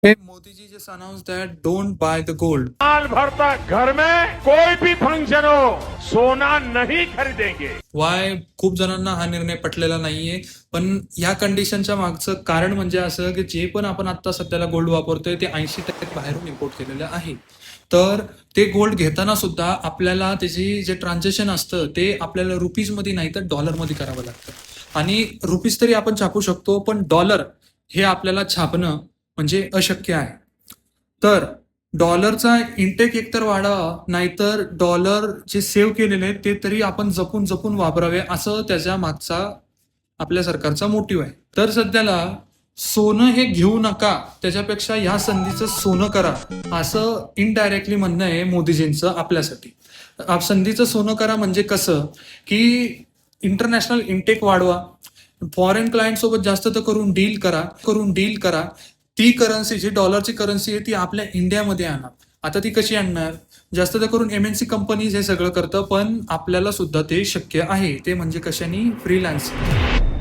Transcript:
Hey, Modi ji just announced that don't buy the gold. साल भर तक घर में कोई भी फंक्शन हो सोना नहीं खरीदेंगे। Why? खूप जणांना हा निर्णय पटलेला नाहीये, पण या कंडिशनच्या मागचं कारण म्हणजे असं की जे पण आपण आता सध्याला गोल्ड वापरतोय ते 80% बाहेरून इम्पोर्ट केलेलं आहे. तर ते गोल्ड घेताना सुद्धा आपल्याला त्याची जे ट्रान्झॅक्शन असतं ते आपल्याला रुपीजमध्ये नाही तर डॉलरमध्ये करावं लागतं. आणि रुपीज तरी आपण छापू शकतो, पण डॉलर हे आपल्याला छापणं म्हणजे अशक्य आहे. तर डॉलरचा इंटेक एकतर वाढावा, नाहीतर डॉलर जे सेव्ह केलेले आहेत ते तरी आपण जपून जपून वापरावे, असं त्याच्या मागचा आपल्या सरकारचा मोटिव्ह आहे. तर सध्याला सोनं हे घेऊ नका, त्याच्यापेक्षा ह्या संधीचं सोनं करा, असं इनडायरेक्टली म्हणणं आहे मोदीजींचं आपल्यासाठी. संधीचं सोनं करा म्हणजे कसं, की इंटरनॅशनल इंटेक वाढवा, फॉरेन क्लायंट सोबत जास्त तर करून डील करा. ती करन्सी जी डॉलरची करन्सी आहे ती आपल्या इंडियामध्ये आणा. आता ती कशी आणणार? जास्त तर करून MNC कंपनीज हे सगळं करतं, पण आपल्याला सुद्धा ते शक्य आहे. ते म्हणजे कशाने? फ्रीलान्सिंग.